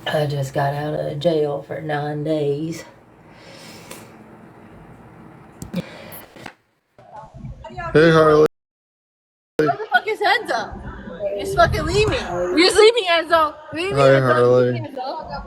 I just got out of jail for 9 days. Hey, Harley. What the fuck is Enzo? You just fucking leave me. You just leave me, Enzo. Leave me, Hi, Enzo. Leave Harley. me, Enzo.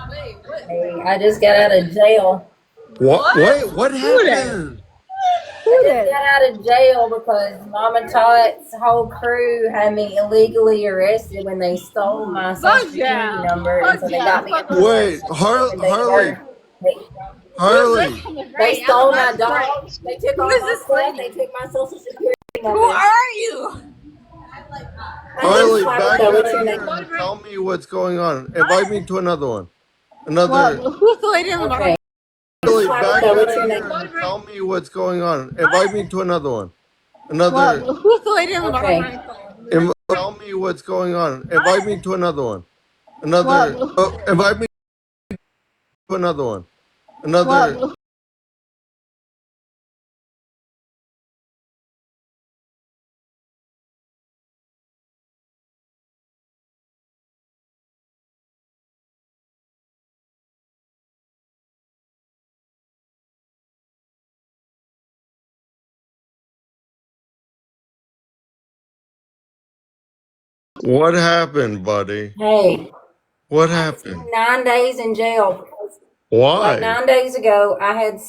Wait, what? Hey, I just got out of jail. What? What? Wait, what Who that? happened? I Who just that? got out of jail because Mama Tot's whole crew had me illegally arrested when they stole my social Fuck security yeah. number, and Fuck so they yeah. got me Fuck under the with wrong Wait, that. and date of Harley. birth. They, Who's this Harley. from the they right? stole my That's great. dog. They took Who all is my this stuff. They lady? took my social security Who number. are you? My name's Harley, back Tabitha. out What's of your here name? and tell me what's going on. Invite me to another one. What? Another. Who's the lady in the bottom? Okay. Harley, back Tabitha, out what's of your here name? and tell me what's going on. Invite me to another one. What? Another. Who's the lady in the bottom Okay. right? Tell me what's going on. Invite me to another one. What? Another. Invite me to another one. Another. What? What happened, buddy? Hey, What I spent happened? 9 days in jail because, like Why? 9 days ago, I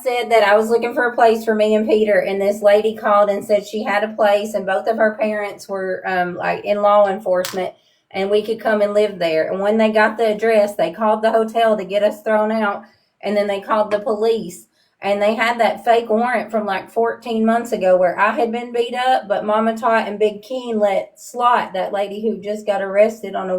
said that I was looking for a place for me and Peter, and this lady called and said she had a place, and both of her parents were like in law enforcement, and we could come and live there. And when they got the address, they called the hotel to get us thrown out, and then they called the police, and they had that fake warrant from like 14 months ago where I had been beat up, but Mama Tot and Big Keen let Slot, that lady who just got arrested on a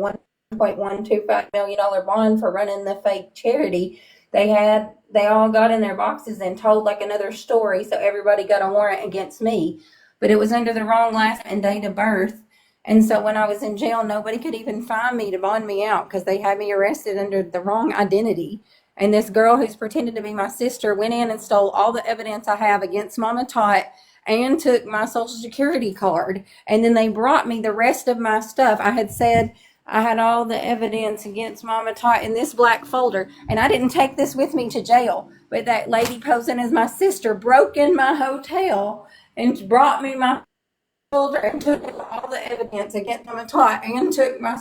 $1.125 million bond for running the fake charity, they all got in their boxes and told like another story, so everybody got a warrant against me, but it was under the wrong last and date of birth. And so when I was in jail, nobody could even find me to bond me out because they had me arrested under the wrong identity. And this girl who's pretended to be my sister went in and stole all the evidence I have against Mama Tot and took my social security card. And then they brought me the rest of my stuff. I had said I had all the evidence against Mama Tot in this black folder, and I didn't take this with me to jail. But that lady posing as my sister broke in my hotel and brought me my folder and took all the evidence against Mama Tot and took my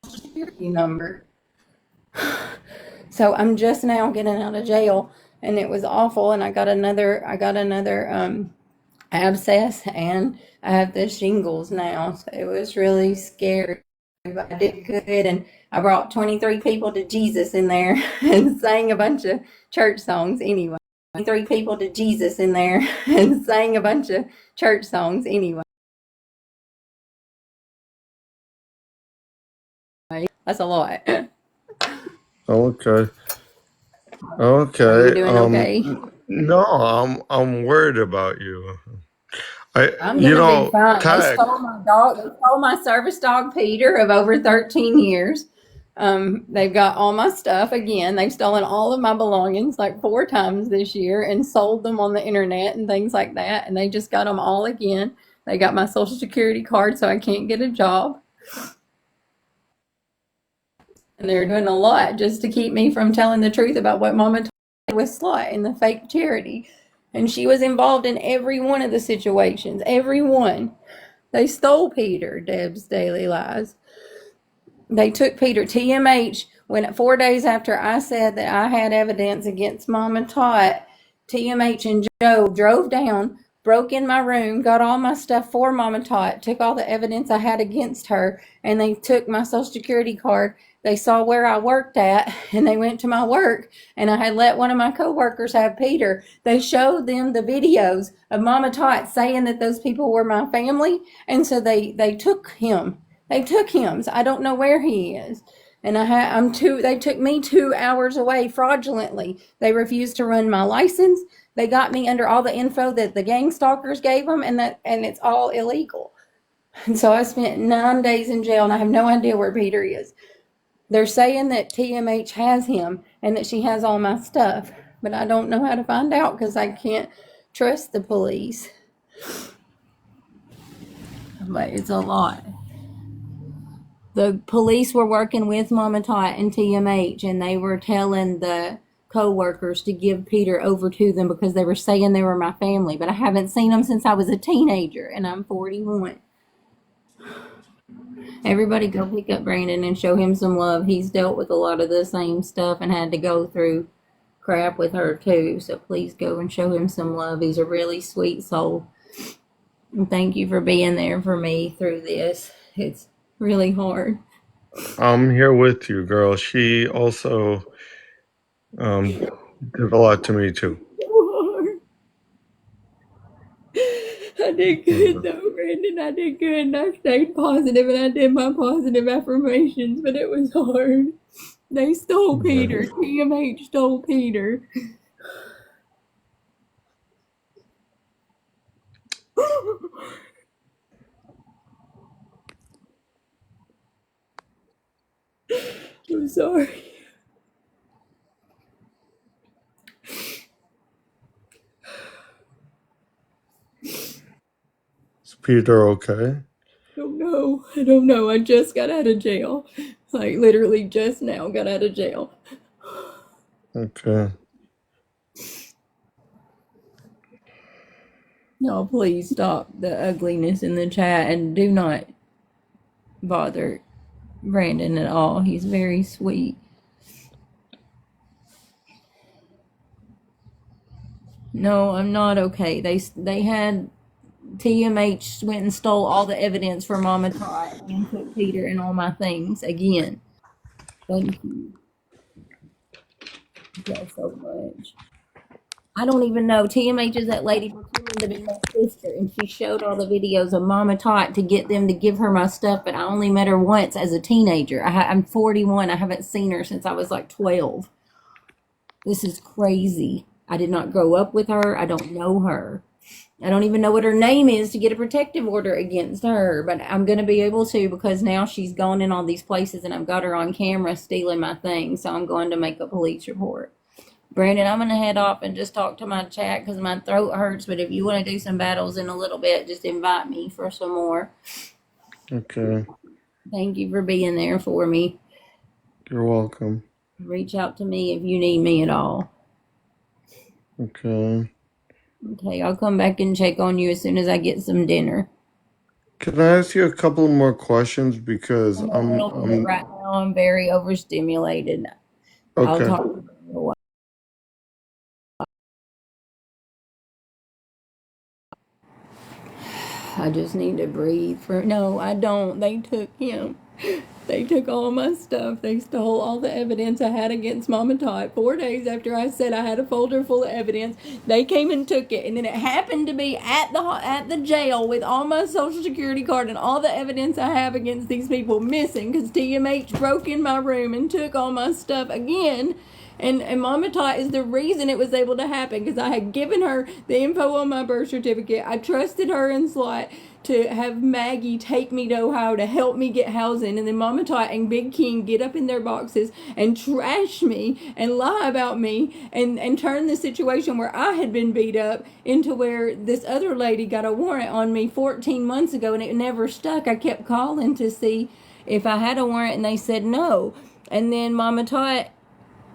social security number. So I'm just now getting out of jail, and it was awful. And I got another abscess, and I have the shingles now. So it was really scary. But I did good, and I brought 23 people to Jesus in there and sang a bunch of church songs anyway. 23 people to Jesus in there and sang a bunch of church songs anyway. That's a lot. Okay. Are you Okay. doing okay? No, I'm worried about you. I'm gonna be fine. They Tag. stole my dog. They stole my service dog Peter of over 13 years. They've got all my stuff again. They've stolen all of my belongings like 4 times this year and sold them on the internet and things like that. And they just got them all again. They got my social security card, so I can't get a job. And they're doing a lot just to keep me from telling the truth about what Mama told me with Slut and the fake charity. And she was involved in every one of the situations. Every one. They stole Peter, Deb's Daily Lies. They took Peter. TMH, when 4 days after I said that I had evidence against Mom and Tot, TMH and Joe drove down, broke in my room, got all my stuff for Mom and Tot, took all the evidence I had against her, and they took my social security card. They saw where I worked at, and they went to my work, and I had let one of my coworkers have Peter. They showed them the videos of Mama Tot saying that those people were my family, and so they took him. They took him. So I don't know where he is. And they took me 2 hours away fraudulently. They refused to run my license. They got me under all the info that the gang stalkers gave them, and it's all illegal. And so I spent 9 days in jail, and I have no idea where Peter is. They're saying that TMH has him and that she has all my stuff, but I don't know how to find out because I can't trust the police. But it's a lot. The police were working with Mama Tot and TMH, and they were telling the co-workers to give Peter over to them because they were saying they were my family. But I haven't seen them since I was a teenager, and I'm 41. Everybody go pick up Brandon and show him some love. He's dealt with a lot of the same stuff and had to go through crap with her too. So please go and show him some love. He's a really sweet soul. And thank you for being there for me through this. It's really hard. I'm here with you, girl. She also did a lot to me too. I did good though, Brandon. I did good, and I stayed positive, and I did my positive affirmations, but it was hard. They stole Peter. TMH stole Peter. I'm sorry. Is Peter okay? I don't know. I just got out of jail. Like, literally just now got out of jail. Okay. No, please stop the ugliness in the chat and do not bother Brandon at all. He's very sweet. No, I'm not okay. They had TMH went and stole all the evidence from Mama Tot and took Peter and all my things again. Thank you. Thank you so much. I don't even know. TMH is that lady pretending to be my sister, and she showed all the videos of Mama Tot to get them to give her my stuff, but I only met her once as a teenager. I'm 41. I haven't seen her since I was like 12. This is crazy. I did not grow up with her. I don't know her. I don't even know what her name is to get a protective order against her, but I'm going to be able to because now she's gone in all these places and I've got her on camera stealing my things, so I'm going to make a police report. Brandon, I'm going to head off and just talk to my chat because my throat hurts, but if you want to do some battles in a little bit, just invite me for some more. Okay. Thank you for being there for me. You're welcome. Reach out to me if you need me at all. Okay. Okay, I'll come back and check on you as soon as I get some dinner. Can I ask you a couple more questions because I'm right now I'm very overstimulated. okay. I'll talk to you in a while. I just need to breathe for no, I don't. They took him. They took all my stuff. They stole all the evidence I had against Mama Tot. 4 days after I said I had a folder full of evidence, they came and took it. And then it happened to be at the jail with all my social security card and all the evidence I have against these people missing because TMH broke in my room and took all my stuff again. And Mama Tot is the reason it was able to happen because I had given her the info on my birth certificate. I trusted her and Slot to have Maggie take me to Ohio to help me get housing. And then Mama Tot and Big King get up in their boxes and trash me and lie about me and turn the situation where I had been beat up into where this other lady got a warrant on me 14 months ago and it never stuck. I kept calling to see if I had a warrant and they said no. And then Mama Tot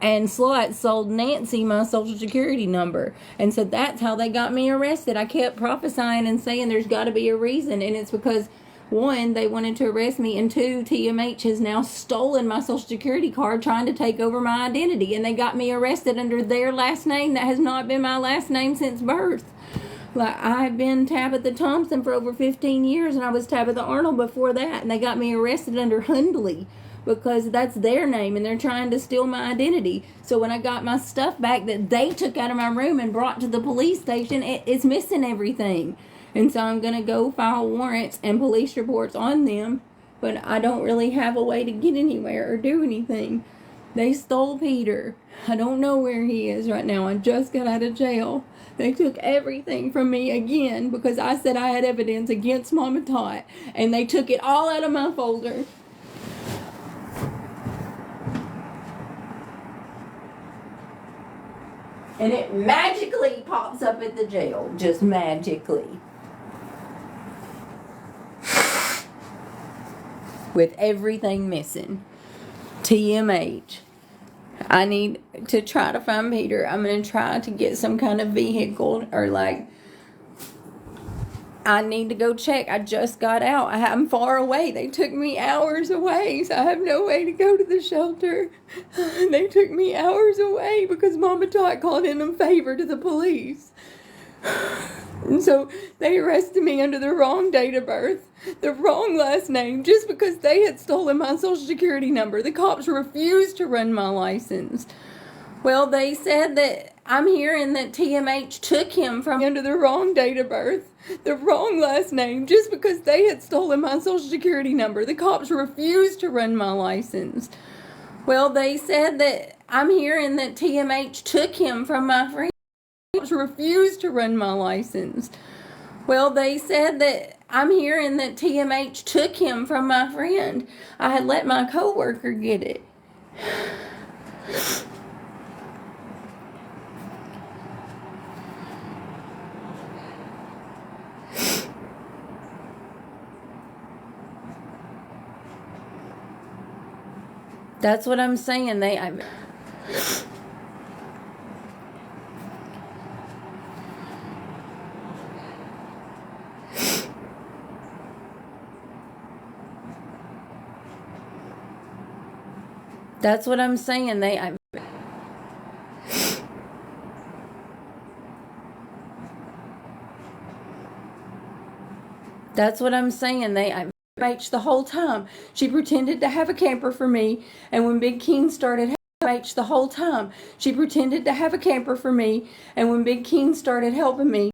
and Slot sold Nancy my social security number. And so that's how they got me arrested. I kept prophesying and saying there's got to be a reason. And it's because, one, they wanted to arrest me. And two, TMH has now stolen my social security card trying to take over my identity. And they got me arrested under their last name that has not been my last name since birth. Like, I have been Tabitha Thompson for over 15 years. And I was Tabitha Arnold before that. And they got me arrested under Hundley, because that's their name and they're trying to steal my identity. So when I got my stuff back that they took out of my room and brought to the police station, it's missing everything. And so I'm going to go file warrants and police reports on them, but I don't really have a way to get anywhere or do anything. They stole Peter. I don't know where he is right now. I just got out of jail. They took everything from me again because I said I had evidence against Mama Tot, and they took it all out of my folder. And it magically pops up at the jail. Just magically. with everything missing. TMH. I need to try to find Peter. I'm going to try to get some kind of vehicle or like, I need to go check. I just got out. I'm far away. They took me hours away, so I have no way to go to the shelter. They took me hours away because Mama Tot called in a favor to the police. And so they arrested me under the wrong date of birth, the wrong last name, just because they had stolen my social security number. The cops refused to run my license. Well, they said that I'm hearing that TMH took him from under the wrong date of birth, the wrong last name, just because they had stolen my social security number. The cops refused to run my license. Well, they said that I'm hearing that TMH took him from my friend. Refused to run my license. Well, they said that I'm hearing that TMH took him from my friend. I had let my coworker get it. That's what I'm saying. That's what I'm saying. That's what I'm saying. The whole time. She pretended to have a camper for me, and when Big King started the whole time. She pretended to have a camper for me, and when Big King started helping me,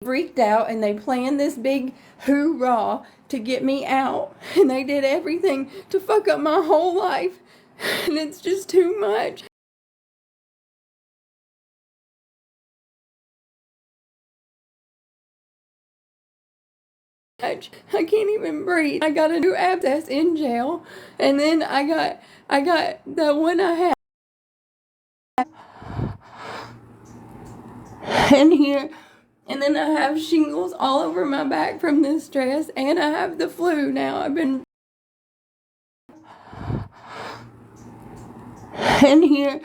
freaked out, and they planned this big hoorah to get me out, and they did everything to fuck up my whole life, and it's just too much. I can't even breathe. I got a new abscess in jail, and then I got the one I had in here, and then I have shingles all over my back from this stress, and I have the flu now. I've been in here,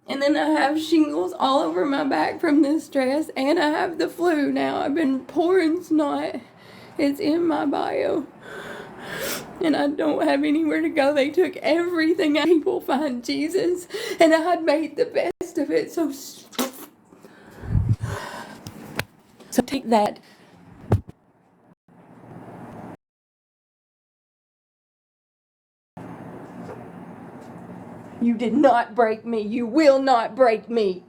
and then I have shingles all over my back from this stress, and I have the flu now. I've been pouring snot. It's in my bio. And I don't have anywhere to go. They took everything. People find Jesus, and I had made the best of it. So take that. You did not break me. You will not break me.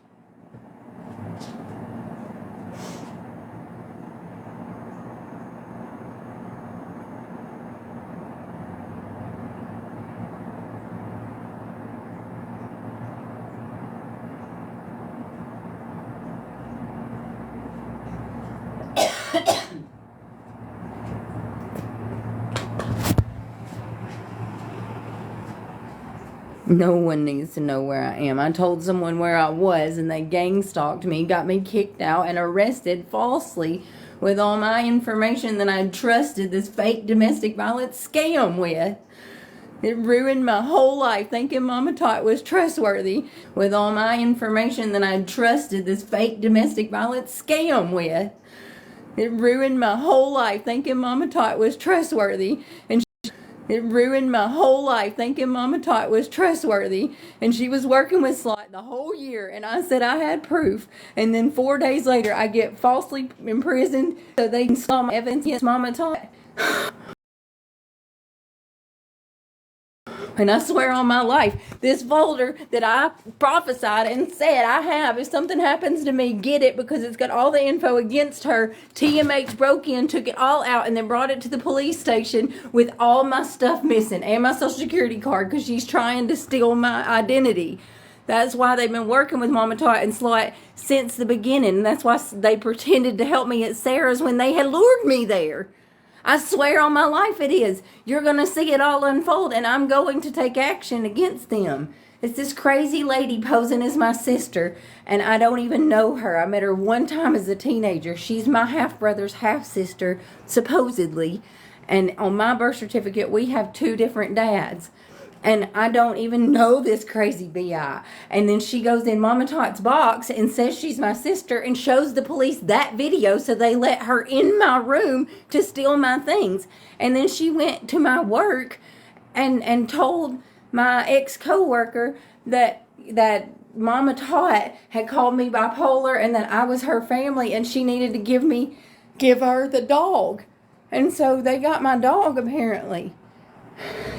No one needs to know where I am. I told someone where I was, and they gang stalked me, got me kicked out, and arrested falsely with all my information that I trusted this fake domestic violence scam with. It ruined my whole life, thinking Mama Tot was trustworthy with all my information that I trusted this fake domestic violence scam with. It ruined my whole life, thinking Mama Tot was trustworthy, and it ruined my whole life, thinking Mama Tot was trustworthy, and she was working with Slot the whole year, and I said I had proof, and then 4 days later I get falsely imprisoned so they can stop my evidence against Mama Tot. And I swear on my life, this folder that I prophesied and said I have, if something happens to me, get it, because it's got all the info against her. TMH broke in, took it all out, and then brought it to the police station with all my stuff missing and my social security card, because she's trying to steal my identity. That's why they've been working with Mama Tot and Slot since the beginning. And that's why they pretended to help me at Sarah's when they had lured me there. I swear on my life it is. You're going to see it all unfold, and I'm going to take action against them. It's this crazy lady posing as my sister, and I don't even know her. I met her one time as a teenager. She's my half-brother's half-sister, supposedly. And on my birth certificate, we have 2 different dads. And I don't even know this crazy BI. And then she goes in Mama Tot's box and says she's my sister and shows the police that video, so they let her in my room to steal my things. And then she went to my work and told my ex-coworker that Mama Tot had called me bipolar and that I was her family and she needed to give her the dog. And so they got my dog, apparently.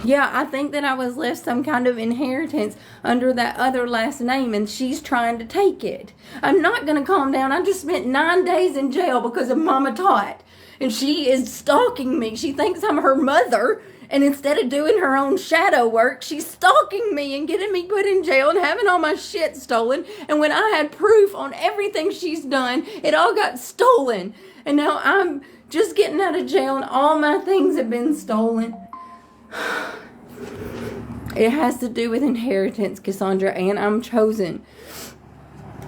Yeah, I think that I was left some kind of inheritance under that other last name, and she's trying to take it. I'm not going to calm down. I just spent 9 days in jail because of Mama Tot, and she is stalking me. She thinks I'm her mother, and instead of doing her own shadow work, she's stalking me and getting me put in jail and having all my shit stolen. And when I had proof on everything she's done, it all got stolen. And now I'm just getting out of jail, and all my things have been stolen. It has to do with inheritance, Cassandra, and I'm chosen.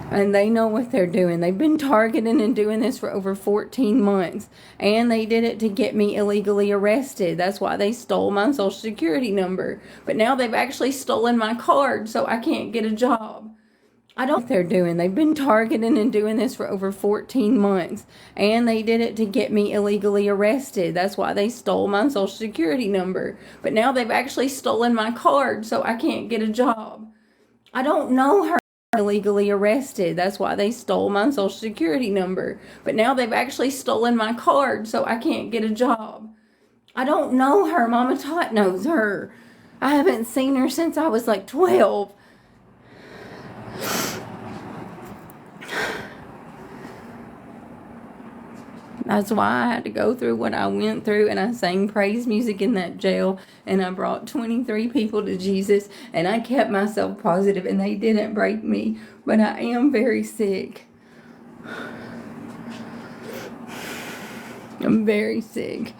And they know what they're doing. They've been targeting and doing this for over 14 months. And they did it to get me illegally arrested. That's why they stole my social security number. But now they've actually stolen my card, so I can't get a job. I don't know what they're doing. They've been targeting and doing this for over 14 months. And they did it to get me illegally arrested. That's why they stole my social security number. But now they've actually stolen my card, so I can't get a job. I don't know her. Illegally arrested. That's why they stole my social security number. But now they've actually stolen my card, so I can't get a job. I don't know her. Mama Tot knows her. I haven't seen her since I was like 12. That's why I had to go through what I went through, and I sang praise music in that jail, and I brought 23 people to Jesus, and I kept myself positive, and they didn't break me, but I am very sick. I'm very sick.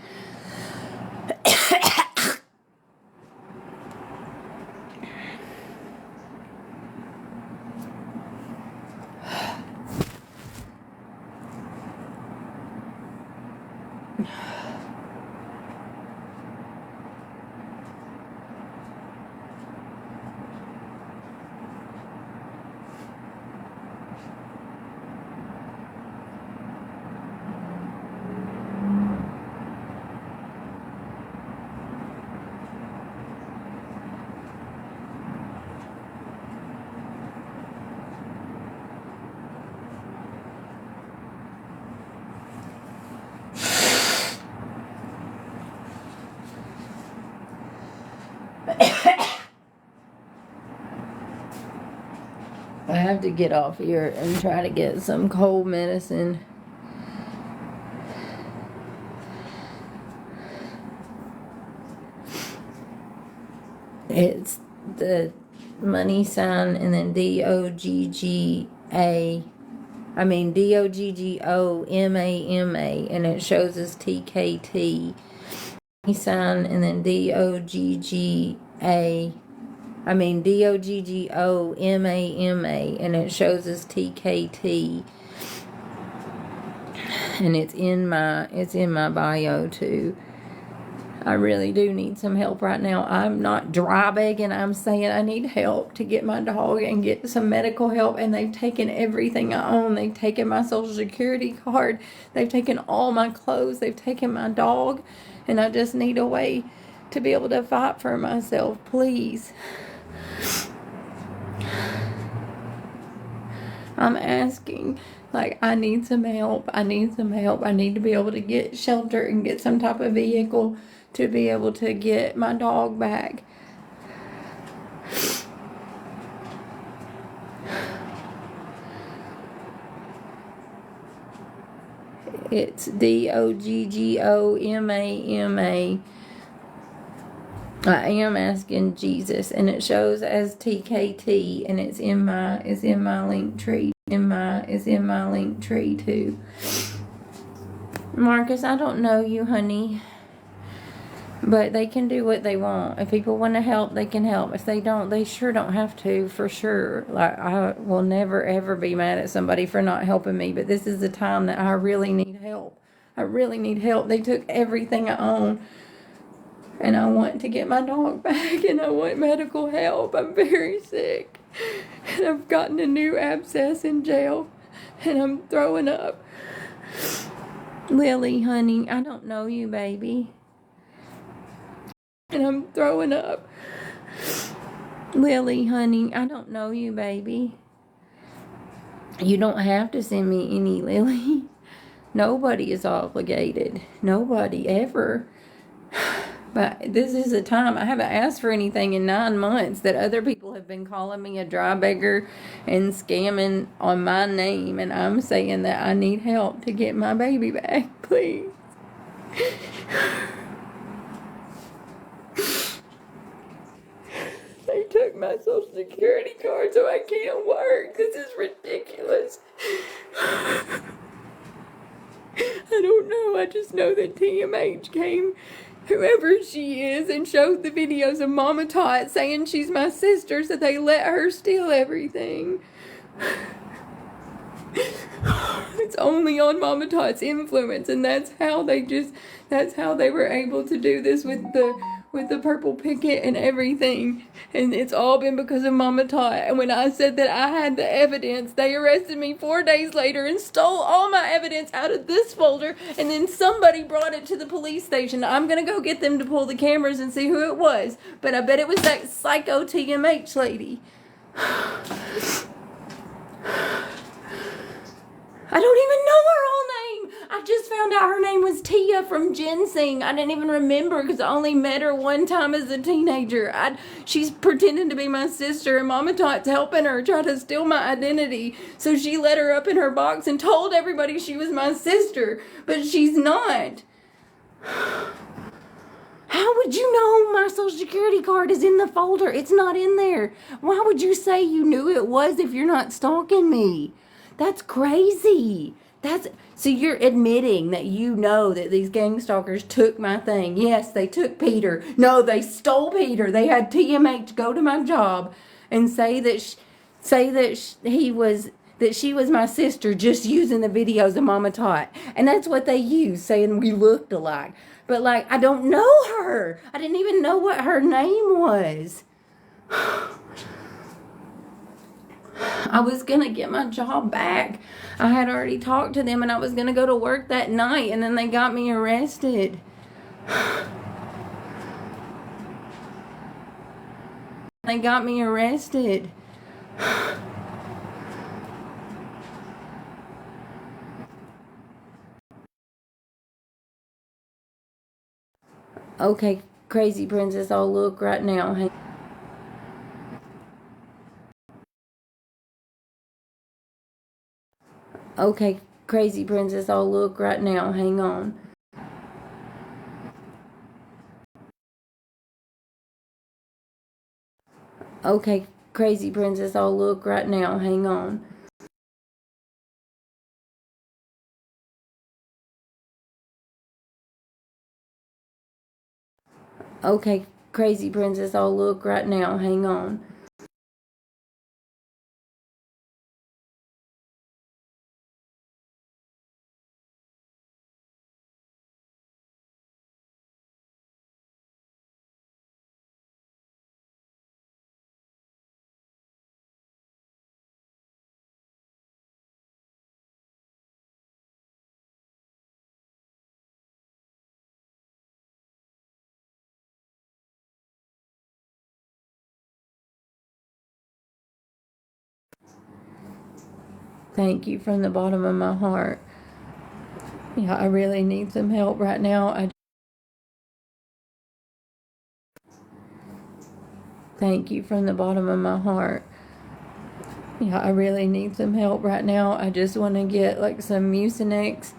I have to get off here and try to get some cold medicine. It's the money sign and then Doggoma. I mean Doggoma, and it shows as TKT. Money sign and then Doggoma. I mean Doggoma, and it shows as TKT. And it's in my bio too. I really do need some help right now. I'm not dry begging. I'm saying I need help to get my dog and get some medical help. And they've taken everything I own. They've taken my social security card. They've taken all my clothes. They've taken my dog. And I just need a way to be able to fight for myself. Please. I'm asking. Like, I need some help. I need some help. I need to be able to get shelter and get some type of vehicle to be able to get my dog back. It's Doggoma. I am asking Jesus, and it shows as TKT, and it's in my link tree. It's in my link tree too. Marcus, I don't know you, honey. But they can do what they want. If people want to help, they can help. If they don't, they sure don't have to, for sure. Like, I will never, ever be mad at somebody for not helping me. But this is the time that I really need help. I really need help. They took everything I own. And I want to get my dog back, and I want medical help. I'm very sick. And I've gotten a new abscess in jail, and I'm throwing up. Lily, honey, I don't know you, baby. And I'm throwing up. Lily, honey, I don't know you, baby. You don't have to send me any, Lily. Nobody is obligated. Nobody ever. But this is a time I haven't asked for anything in 9 months that other people have been calling me a dry beggar and scamming on my name. And I'm saying that I need help to get my baby back, please. They took my social security card so I can't work. This is ridiculous. I don't know. I just know that TMH came, whoever she is, and showed the videos of Mama Tot saying she's my sister, so they let her steal everything. It's only on Mama Tot's influence, and that's how they were able to do this with the purple picket and everything. And it's all been because of Mama Tot. And when I said that I had the evidence, they arrested me 4 days later and stole all my evidence out of this folder, and then somebody brought it to the police station. I'm gonna go get them to pull the cameras and see who it was, but I bet it was that psycho TMH lady. I don't even know her whole name. I just found out her name was Tia from Ginseng. I didn't even remember because I only met her one time as a teenager. She's pretending to be my sister, and Mama Tot's helping her try to steal my identity. So she let her up in her box and told everybody she was my sister, but she's not. How would you know my social security card is in the folder? It's not in there. Why would you say you knew it was if you're not stalking me? That's crazy. So you're admitting that you know that these gang stalkers took my thing. Yes, they took Peter. No, they stole Peter. They had TMH go to my job and say that she was my sister, just using the videos of Mama Tot. And that's what they used, saying we looked alike. But I don't know her. I didn't even know what her name was. I was going to get my job back. I had already talked to them, and I was going to go to work that night, and then they got me arrested. They got me arrested. Okay, crazy princess, I'll look right now. Okay, crazy princess, I'll look right now. Hang on. Okay, crazy princess, I'll look right now. Hang on. Okay, crazy princess, I'll look right now. Hang on. Thank you from the bottom of my heart. Yeah, I really need some help right now. Thank you from the bottom of my heart. Yeah, I really need some help right now. I just want to get some Mucinex.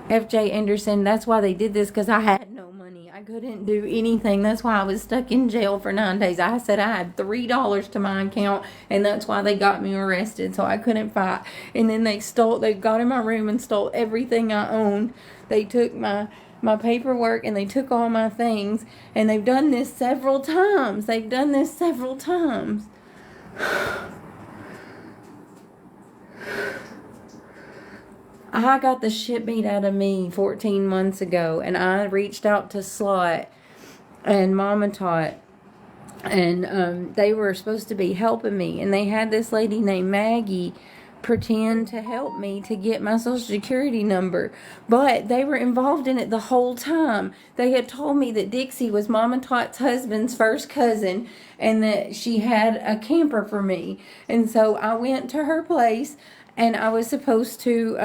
FJ Anderson, that's why they did this, because I had no money. I couldn't do anything. That's why I was stuck in jail for 9 days. I said I had $3 to my account, and that's why they got me arrested, so I couldn't fight. And then they got in my room and stole everything I owned. They took my paperwork, and they took all my things, and they've done this several times. I got the shit beat out of me 14 months ago, and I reached out to Slot and Mama Tot, and they were supposed to be helping me, and they had this lady named Maggie pretend to help me to get my social security number, but they were involved in it the whole time. They had told me that Dixie was Mama Tot's husband's first cousin and that she had a camper for me, and so I went to her place and I was supposed to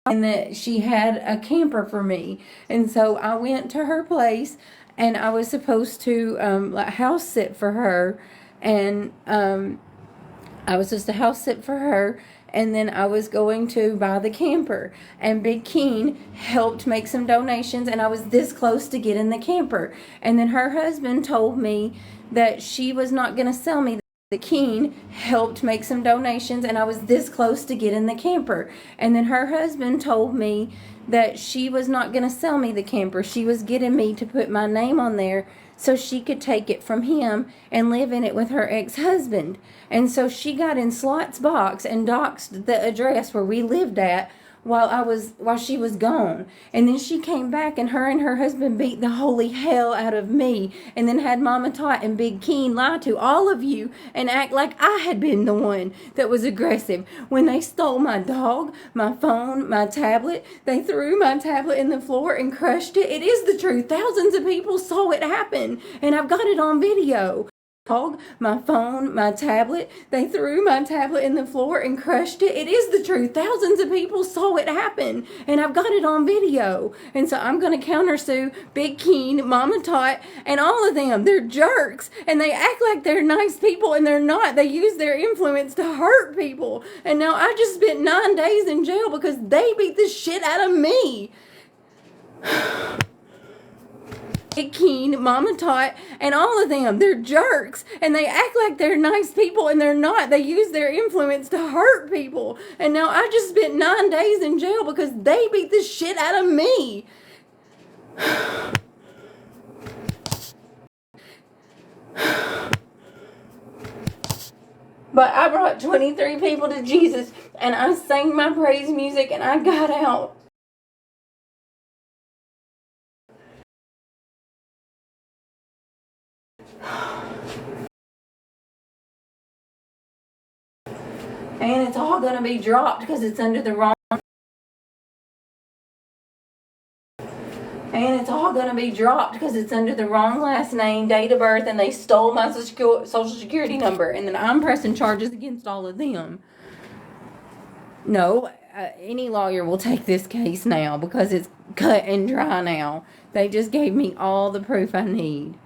and that she had a camper for me, and so I went to her place and I was supposed to house sit for her, and I was just a house sit for her, and then I was going to buy the camper. And Big Keen helped make some donations, and I was this close to getting the camper. And then her husband told me that she was not going to sell me. The Keen helped make some donations, and I was this close to getting the camper. And then her husband told me that she was not going to sell me the camper. She was getting me to put my name on there so she could take it from him and live in it with her ex-husband. And so she got in Slot's box and doxed the address where we lived at while she was gone. And then she came back, and her husband beat the holy hell out of me, and then had Mama Tot and Big Keen lie to all of you and act like I had been the one that was aggressive. When they stole my dog, my phone, my tablet, they threw my tablet in the floor and crushed it. It is the truth. Thousands of people saw it happen, and I've got it on video. My phone, my tablet, they threw my tablet in the floor and crushed it. It is the truth. Thousands of people saw it happen, and I've got it on video. And so I'm going to countersue Big Keen, Mama Tot, and all of them. They're jerks, and they act like they're nice people, and they're not. They use their influence to hurt people. And now I just spent 9 days in jail because they beat the shit out of me. Big Keen, Mama Tot, and all of them. They're jerks, and they act like they're nice people, and they're not. They use their influence to hurt people. And now I just spent 9 days in jail because they beat the shit out of me. But I brought 23 people to Jesus, and I sang my praise music, and I got out. And it's all going to be dropped because it's under the wrong. And it's all going to be dropped because it's under the wrong last name, date of birth, and they stole my social security number. And then I'm pressing charges against all of them. No, any lawyer will take this case now because it's cut and dry now. They just gave me all the proof I need.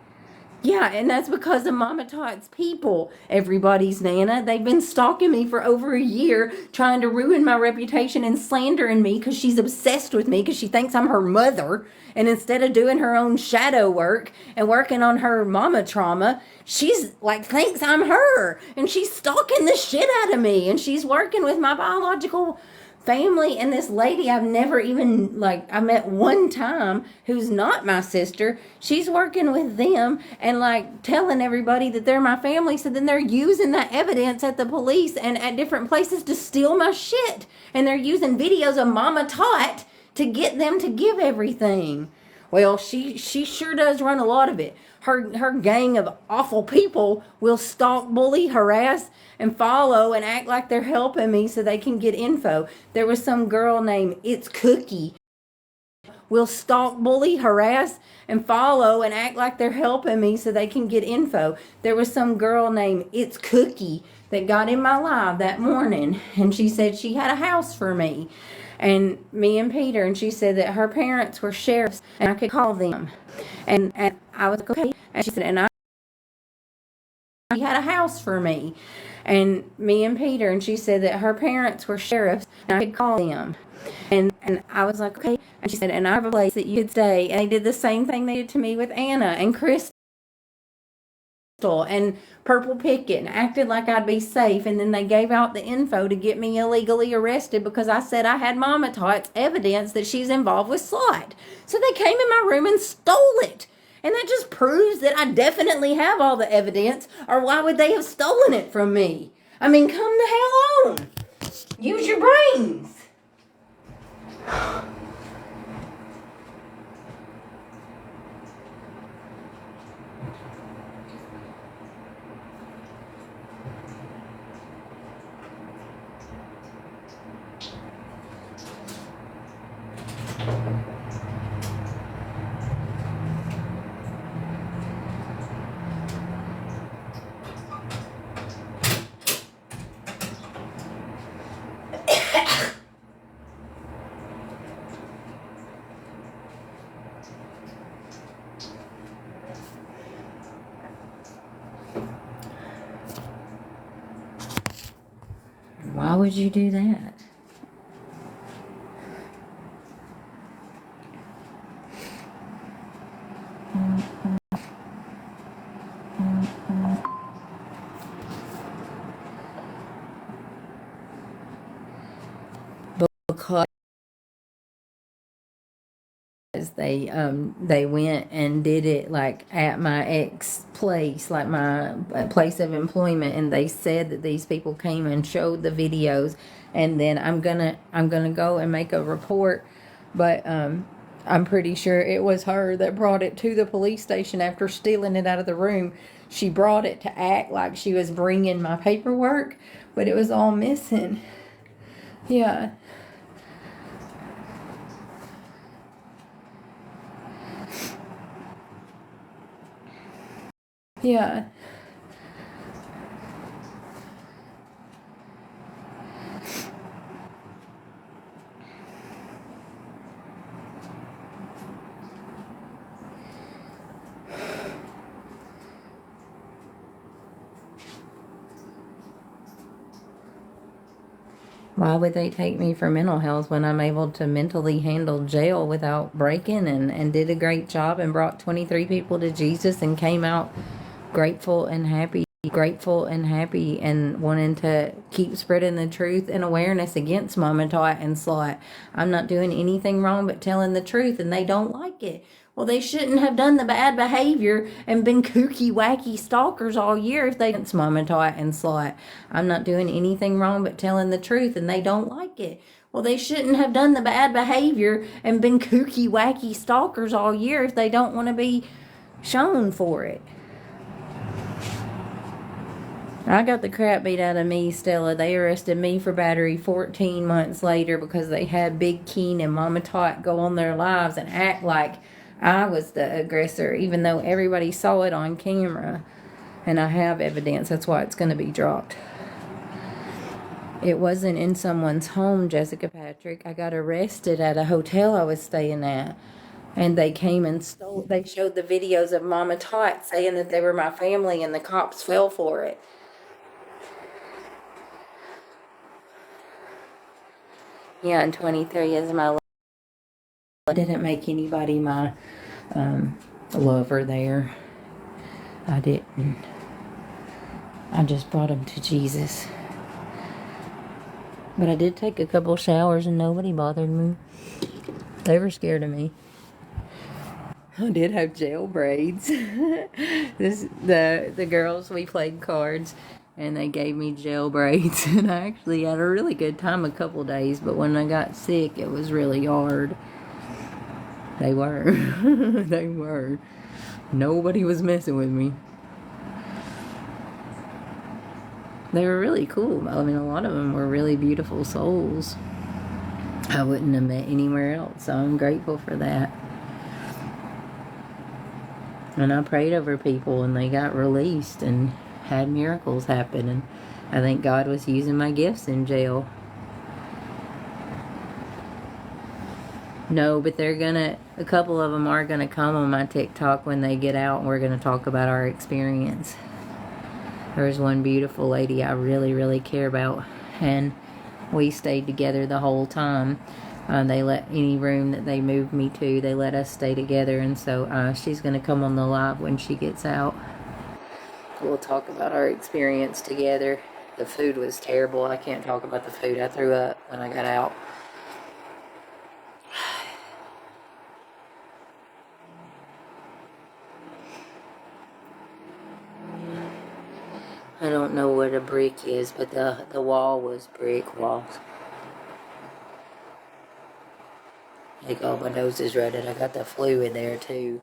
Yeah, and that's because of Mama Tot's people, everybody's Nana. They've been stalking me for over a year, trying to ruin my reputation and slandering me because she's obsessed with me because she thinks I'm her mother. And instead of doing her own shadow work and working on her mama trauma, she's like thinks I'm her. And she's stalking the shit out of me. And she's working with my biological family and this lady I've never even, I met one time who's not my sister. She's working with them and telling everybody that they're my family. So then they're using that evidence at the police and at different places to steal my shit. And they're using videos of Mama Tot to get them to give everything. Well, she sure does run a lot of it. Her gang of awful people will stalk, bully, harass, and follow and act like they're helping me so they can get info. There was some girl named It's Cookie. Will stalk, bully, harass, and follow and act like they're helping me so they can get info. There was some girl named It's Cookie that got in my live that morning, and she said she had a house for me. And me and Peter, and she said that her parents were sheriffs and I could call them. And I was like, okay. And she said, and she had a house for me. And me and Peter, and she said that her parents were sheriffs and I could call them. And I was like, okay. And she said, and I have a place that you could stay. And they did the same thing they did to me with Anna and Crystal and Purple Picket and acted like I'd be safe, and then they gave out the info to get me illegally arrested because I said I had Mama Tot's evidence that she's involved with Slot. So they came in my room and stole it. And that just proves that I definitely have all the evidence, or why would they have stolen it from me? I mean, come the hell on. Use your brains. Why would you do that? Because they went and did it like at my ex place, like my place of employment, and they said that these people came and showed the videos, and then I'm gonna go and make a report, but I'm pretty sure it was her that brought it to the police station after stealing it out of the room. She brought it to act like she was bringing my paperwork, but it was all missing. Yeah. Yeah. Why would they take me for mental health when I'm able to mentally handle jail without breaking, and did a great job and brought 23 people to Jesus and came out grateful and happy and wanting to keep spreading the truth and awareness against mom and tot and slut. I'm not doing anything wrong but telling the truth, and they don't like it. Well, they shouldn't have done the bad behavior and been kooky, wacky stalkers all year if they didn't mom and tot and slut. I'm not doing anything wrong but telling the truth, and they don't like it. Well, they shouldn't have done the bad behavior and been kooky, wacky stalkers all year if they don't want to be shown for it. I got the crap beat out of me, Stella. They arrested me for battery 14 months later because they had Big Keen and Mama Tot go on their lives and act like I was the aggressor, even though everybody saw it on camera. And I have evidence. That's why it's going to be dropped. It wasn't in someone's home, Jessica Patrick. I got arrested at a hotel I was staying at. And they came and they showed the videos of Mama Tot saying that they were my family, and the cops fell for it. Yeah, and 23 is my love. I didn't make anybody my lover there. I didn't. I just brought them to Jesus. But I did take a couple showers and nobody bothered me. They were scared of me. I did have jail braids. The girls, we played cards and they gave me jail braids, and I actually had a really good time a couple days, but when I got sick it was really hard. They were. They were. Nobody was messing with me. They were really cool. I mean, a lot of them were really beautiful souls. I wouldn't have met anywhere else, so I'm grateful for that. And I prayed over people and they got released and had miracles happen, and I think God was using my gifts in jail. No, but a couple of them are gonna come on my TikTok when they get out, and we're gonna talk about our experience. There was one beautiful lady I really, really care about, and we stayed together the whole time. They let any room that they moved me to, they let us stay together, and so she's going to come on the live when she gets out. We'll talk about our experience together. The food was terrible. I can't talk about the food. I threw up when I got out. I don't know what a brick is, but the wall was brick walls. Take all my noses running. I got the flu in there too.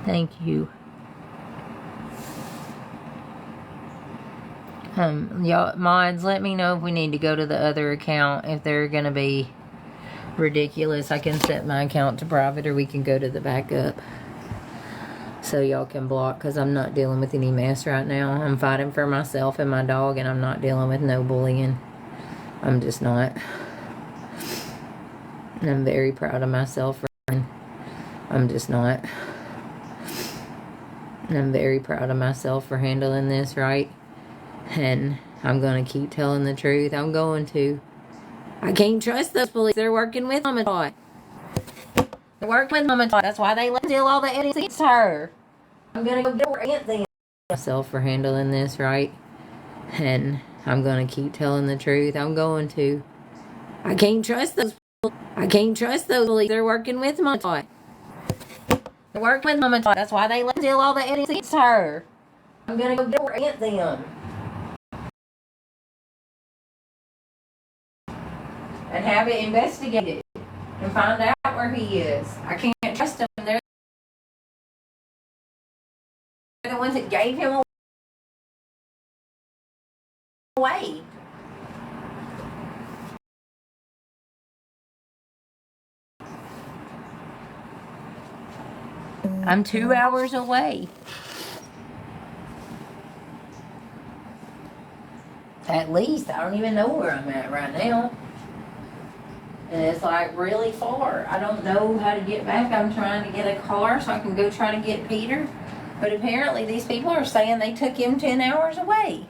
Thank you. Y'all mods, let me know if we need to go to the other account. If they're gonna be ridiculous, I can set my account to private, or we can go to the backup. So y'all can block, because I'm not dealing with any mess right now. I'm fighting for myself and my dog, and I'm not dealing with no bullying. I'm just not. And I'm very proud of myself for I'm just not. And I'm very proud of myself for handling this right. And I'm going to keep telling the truth. I'm going to. I can't trust those police. They're working with Mama Tot. They're working with Mama Tot. That's why they let steal all the evidence to her. I'm going to go get her aunt then. Myself for handling this right. And I'm going to keep telling the truth. I'm going to. I can't trust those. I can't trust those police. They're working with Mama Tot. They're working with Mama Tot. That's why they let steal all the evidence to her. I'm going to go get her aunt then. And have it investigated and find out where he is. I can't trust them. They're the ones that gave him away. I'm 2 hours away. At least. I don't even know where I'm at right now. And it's like really far. I don't know how to get back. I'm trying to get a car so I can go try to get Peter. But apparently these people are saying they took him 10 hours away.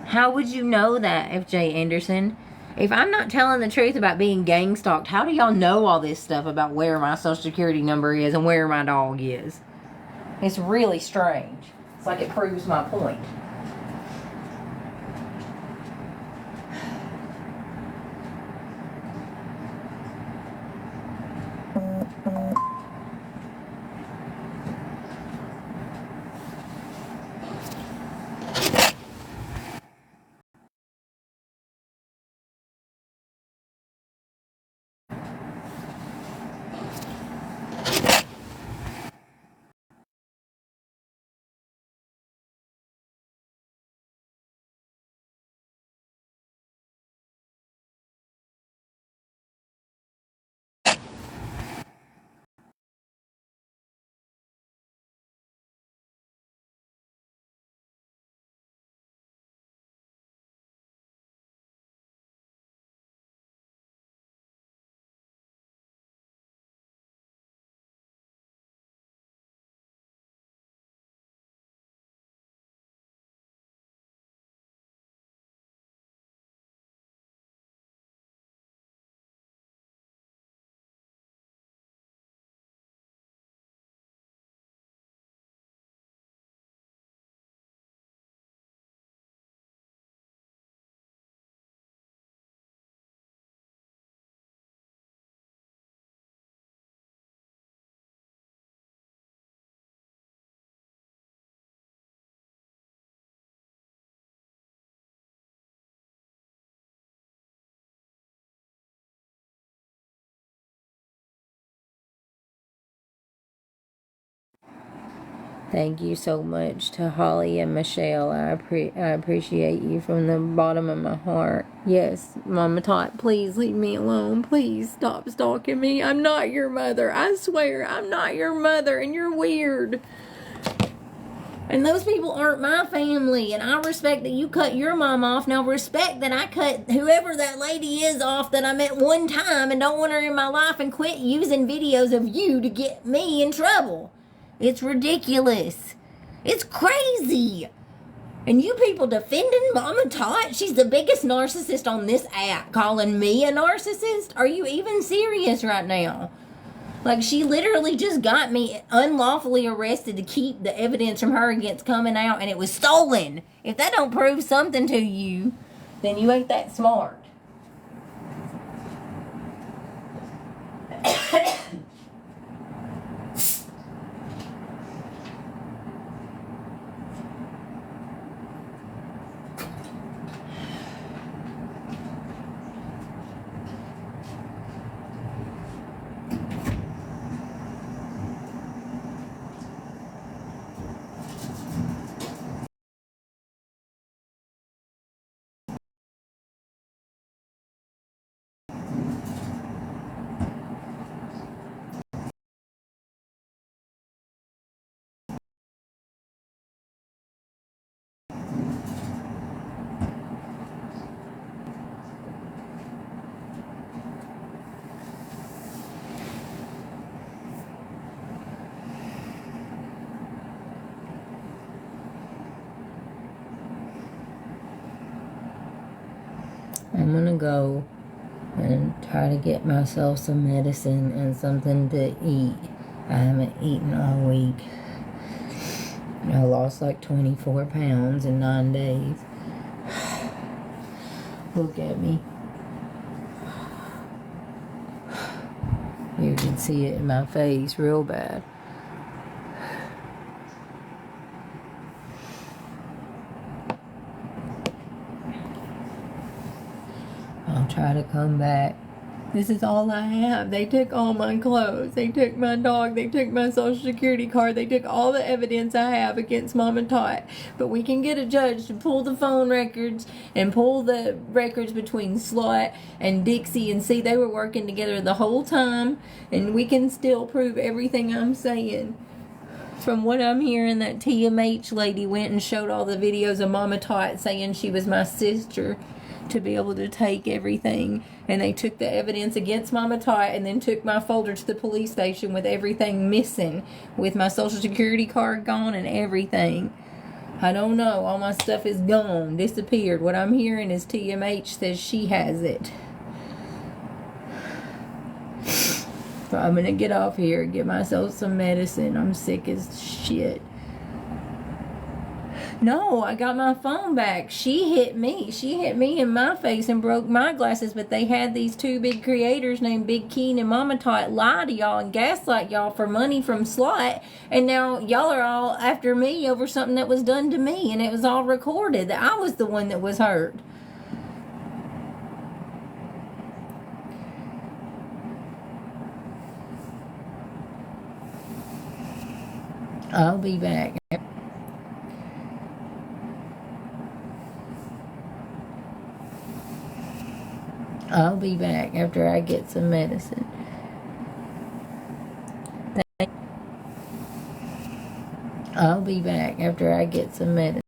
How would you know that, FJ Anderson? If I'm not telling the truth about being gang stalked, how do y'all know all this stuff about where my social security number is and where my dog is? It's really strange. It's like it proves my point. Thank you so much to Holly and Michelle. I appreciate you from the bottom of my heart. Yes, Mama Tot, please leave me alone. Please stop stalking me. I'm not your mother. I swear, I'm not your mother, and you're weird. And those people aren't my family, and I respect that you cut your mom off. Now respect that I cut whoever that lady is off that I met one time and don't want her in my life, and quit using videos of you to get me in trouble. It's ridiculous. It's crazy. And you people defending Mama Tot? She's the biggest narcissist on this app, calling me a narcissist? Are you even serious right now? Like, she literally just got me unlawfully arrested to keep the evidence from her against coming out, and it was stolen. If that don't prove something to you, then you ain't that smart. I'm gonna go and try to get myself some medicine and something to eat. I haven't eaten all week. I lost like 24 pounds in 9 days. Look at me. You can see it in my face real bad. I'll try to come back. This is all I have. They took all my clothes. They took my dog. They took my social security card. They took all the evidence I have against Mom and Tot. But we can get a judge to pull the phone records and pull the records between Slot and Dixie and see they were working together the whole time. And we can still prove everything I'm saying. From what I'm hearing, that TMH lady went and showed all the videos of Mama Tot saying she was my sister to be able to take everything. And they took the evidence against Mama Tot and then took my folder to the police station with everything missing, with my social security card gone and everything. I don't know. All my stuff is gone, disappeared. What I'm hearing is TMH says she has it. So I'm gonna get off here and get myself some medicine. I'm sick as shit. No, I got my phone back. She hit me. She hit me in my face and broke my glasses, but they had these two big creators named Big Keen and Mama Tot lie to y'all and gaslight y'all for money from Slot, and now y'all are all after me over something that was done to me, and it was all recorded. I was the one that was hurt. I'll be back. I'll be back after I get some medicine. I'll be back after I get some medicine.